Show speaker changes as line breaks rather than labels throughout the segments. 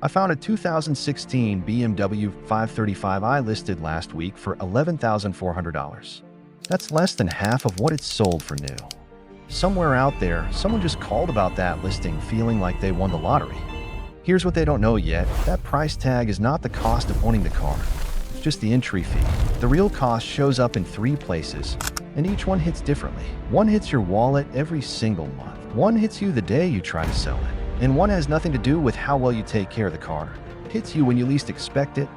I found a 2016 BMW 535i listed last week for $11,400. That's less than half of what it's sold for new. Somewhere out there, someone just called about that listing feeling like they won the lottery. Here's what they don't know yet. That price tag is not the cost of owning the car. It's just the entry fee. The real cost shows up in 3 places, and each one hits differently. One hits your wallet every single month. One hits you the day you try to sell it. And one has nothing to do with how well you take care of the car. It hits you when you least expect it.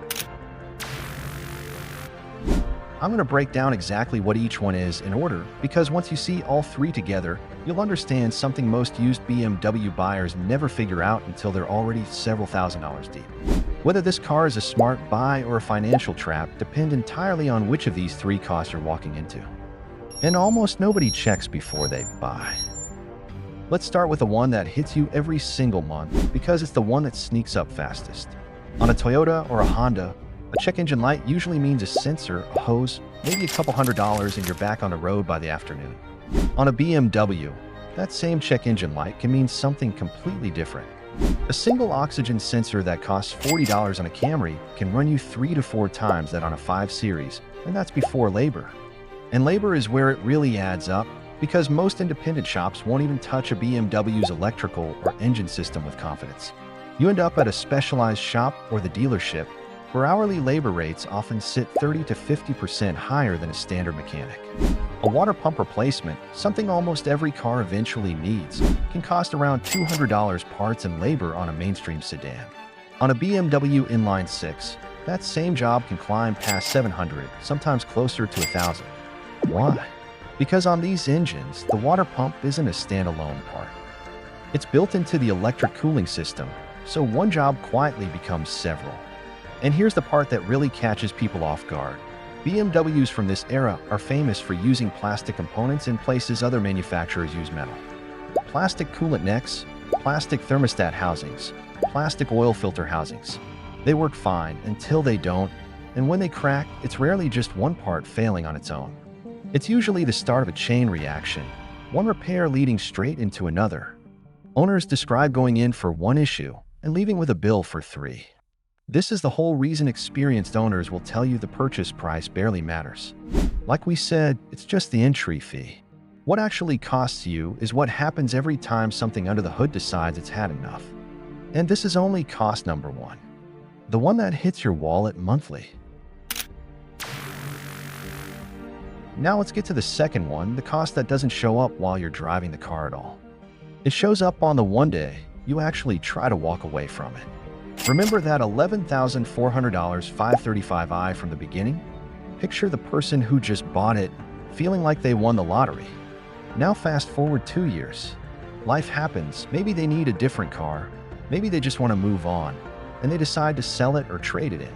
I'm going to break down exactly what each one is in order, because once you see all 3 together, you'll understand something most used BMW buyers never figure out until they're already several $1,000s deep. Whether this car is a smart buy or a financial trap depends entirely on which of these 3 costs you're walking into. And almost nobody checks before they buy. Let's start with the one that hits you every single month, because it's the one that sneaks up fastest. On a Toyota or a Honda, a check engine light usually means a sensor, a hose, maybe a couple $100s, and you're back on the road by the afternoon. On a BMW, that same check engine light can mean something completely different. A single oxygen sensor that costs $40 on a Camry can run you 3 to 4 times that on a 5 Series, and that's before labor. And labor is where it really adds up, because most independent shops won't even touch a BMW's electrical or engine system with confidence. You end up at a specialized shop or the dealership, where hourly labor rates often sit 30 to 50% higher than a standard mechanic. A water pump replacement, something almost every car eventually needs, can cost around $200 parts and labor on a mainstream sedan. On a BMW inline 6, that same job can climb past $700, sometimes closer to $1,000. Why? Because on these engines, the water pump isn't a standalone part. It's built into the electric cooling system, so one job quietly becomes several. And here's the part that really catches people off guard. BMWs from this era are famous for using plastic components in places other manufacturers use metal. Plastic coolant necks, plastic thermostat housings, plastic oil filter housings. They work fine until they don't, and when they crack, it's rarely just one part failing on its own. It's usually the start of a chain reaction, one repair leading straight into another. Owners describe going in for one issue and leaving with a bill for 3. This is the whole reason experienced owners will tell you the purchase price barely matters. Like we said, it's just the entry fee. What actually costs you is what happens every time something under the hood decides it's had enough. And this is only cost number 1. The one that hits your wallet monthly. Now let's get to the second one, the cost that doesn't show up while you're driving the car at all. It shows up on the one day you actually try to walk away from it. Remember that $11,400 535i from the beginning? Picture the person who just bought it, feeling like they won the lottery. Now fast forward 2 years. Life happens, maybe they need a different car, maybe they just want to move on, and they decide to sell it or trade it in.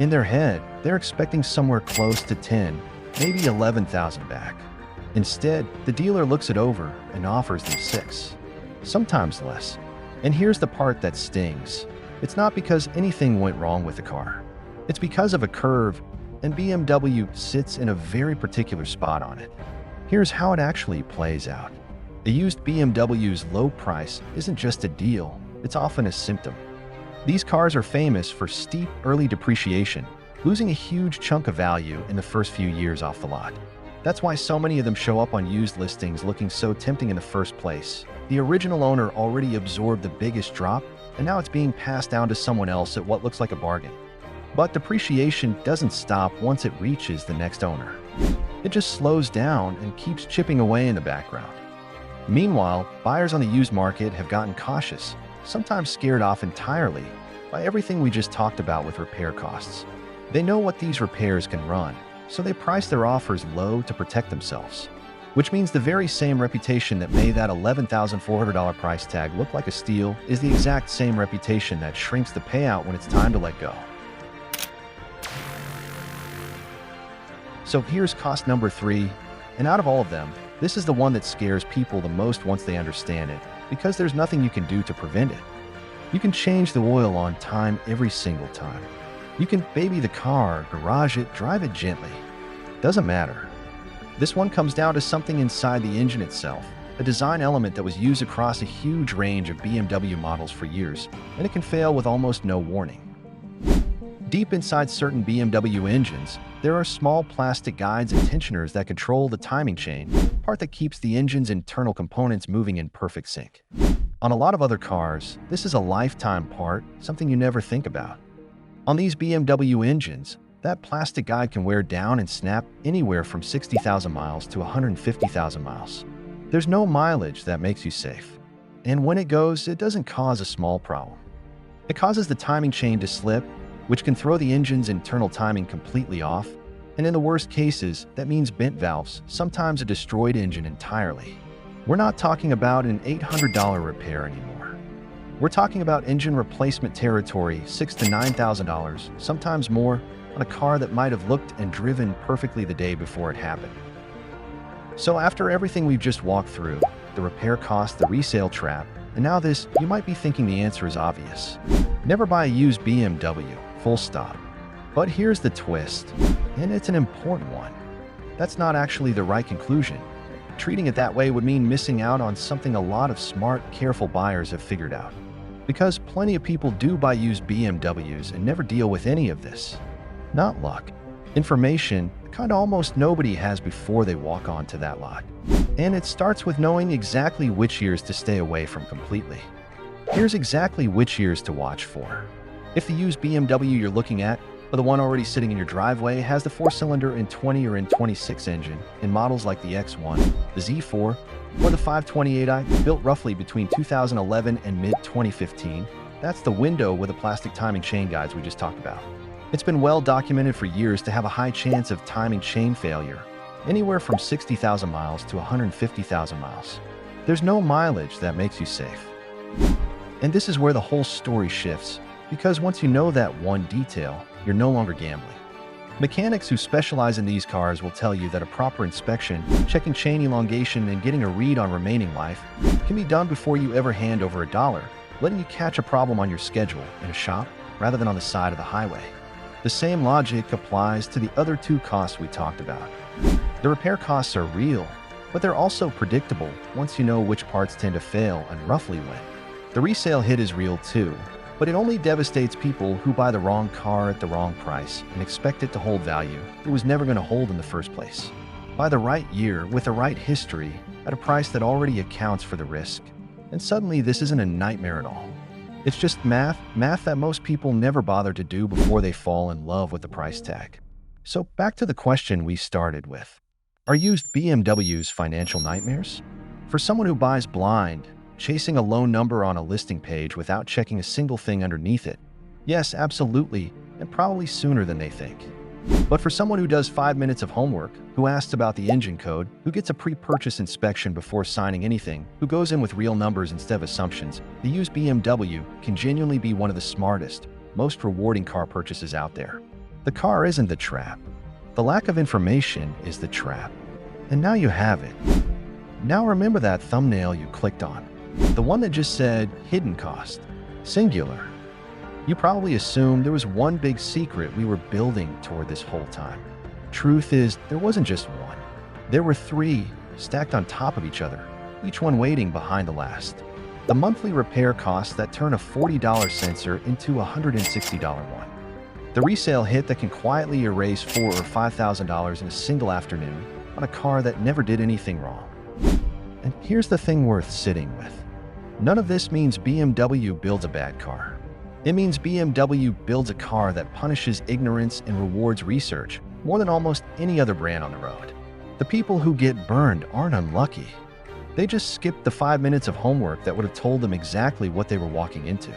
In their head, they're expecting somewhere close to 10, maybe 11,000 back. Instead, the dealer looks it over and offers them 6, sometimes less. And here's the part that stings. It's not because anything went wrong with the car. It's because of a curve, and BMW sits in a very particular spot on it. Here's how it actually plays out. A used BMW's low price isn't just a deal, it's often a symptom. These cars are famous for steep early depreciation, losing a huge chunk of value in the first few years off the lot. That's why so many of them show up on used listings looking so tempting in the first place. The original owner already absorbed the biggest drop, and now it's being passed down to someone else at what looks like a bargain. But depreciation doesn't stop once it reaches the next owner. It just slows down and keeps chipping away in the background. Meanwhile, buyers on the used market have gotten cautious, sometimes scared off entirely by everything we just talked about with repair costs. They know what these repairs can run, so they price their offers low to protect themselves. Which means the very same reputation that made that $11,400 price tag look like a steal is the exact same reputation that shrinks the payout when it's time to let go. So here's cost number 3, and out of all of them, this is the one that scares people the most once they understand it, because there's nothing you can do to prevent it. You can change the oil on time every single time. You can baby the car, garage it, drive it gently. Doesn't matter. This one comes down to something inside the engine itself, a design element that was used across a huge range of BMW models for years, and it can fail with almost no warning. Deep inside certain BMW engines, there are small plastic guides and tensioners that control the timing chain, part that keeps the engine's internal components moving in perfect sync. On a lot of other cars, this is a lifetime part, something you never think about. On these BMW engines, that plastic guide can wear down and snap anywhere from 60,000 miles to 150,000 miles. There's no mileage that makes you safe. And when it goes, it doesn't cause a small problem. It causes the timing chain to slip, which can throw the engine's internal timing completely off, and in the worst cases, that means bent valves, sometimes a destroyed engine entirely. We're not talking about an $800 repair anymore. We're talking about engine replacement territory, $6,000 to $9,000, sometimes more, on a car that might have looked and driven perfectly the day before it happened. So after everything we've just walked through, the repair cost, the resale trap, and now this, you might be thinking the answer is obvious. Never buy a used BMW, full stop. But here's the twist, and it's an important one. That's not actually the right conclusion. Treating it that way would mean missing out on something a lot of smart, careful buyers have figured out. Because plenty of people do buy used BMWs and never deal with any of this. Not luck. Information, the kind almost nobody has before they walk onto that lot. And it starts with knowing exactly which years to stay away from completely. Here's exactly which years to watch for. If the used BMW you're looking at, or the one already sitting in your driveway, has the 4-cylinder in 20 or in 26 engine in models like the X1, the Z4, or the 528i built roughly between 2011 and mid-2015, that's the window with the plastic timing chain guides we just talked about. It's been well documented for years to have a high chance of timing chain failure, anywhere from 60,000 miles to 150,000 miles. There's no mileage that makes you safe. And this is where the whole story shifts, because once you know that one detail, you're no longer gambling. Mechanics who specialize in these cars will tell you that a proper inspection, checking chain elongation, and getting a read on remaining life can be done before you ever hand over a dollar, letting you catch a problem on your schedule in a shop rather than on the side of the highway. The same logic applies to the other two costs we talked about. The repair costs are real, but they're also predictable once you know which parts tend to fail and roughly when. The resale hit is real too, but it only devastates people who buy the wrong car at the wrong price and expect it to hold value it was never going to hold in the first place. Buy the right year with the right history at a price that already accounts for the risk. And suddenly this isn't a nightmare at all. It's just math that most people never bother to do before they fall in love with the price tag. So back to the question we started with. Are used BMWs financial nightmares? For someone who buys blind, chasing a low number on a listing page without checking a single thing underneath it, yes, absolutely, and probably sooner than they think. But for someone who does 5 minutes of homework, who asks about the engine code, who gets a pre-purchase inspection before signing anything, who goes in with real numbers instead of assumptions, the used BMW can genuinely be one of the smartest, most rewarding car purchases out there. The car isn't the trap. The lack of information is the trap. And now you have it. Now remember that thumbnail you clicked on. The one that just said hidden cost, singular. You probably assumed there was one big secret we were building toward this whole time. Truth is, there wasn't just one. There were 3, stacked on top of each other, each one waiting behind the last. The monthly repair costs that turn a $40 sensor into a $160 one. The resale hit that can quietly erase $4,000 or $5,000 in a single afternoon on a car that never did anything wrong. And here's the thing worth sitting with. None of this means BMW builds a bad car. It means BMW builds a car that punishes ignorance and rewards research more than almost any other brand on the road. The people who get burned aren't unlucky. They just skipped the 5 minutes of homework that would have told them exactly what they were walking into.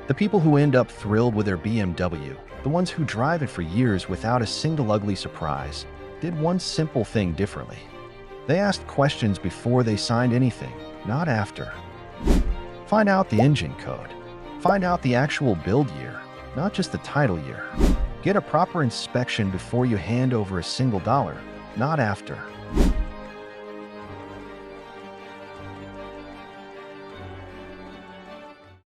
The people who end up thrilled with their BMW, the ones who drive it for years without a single ugly surprise, did one simple thing differently. They asked questions before they signed anything, not after. Find out the engine code. Find out the actual build year, not just the title year. Get a proper inspection before you hand over a single dollar, not after.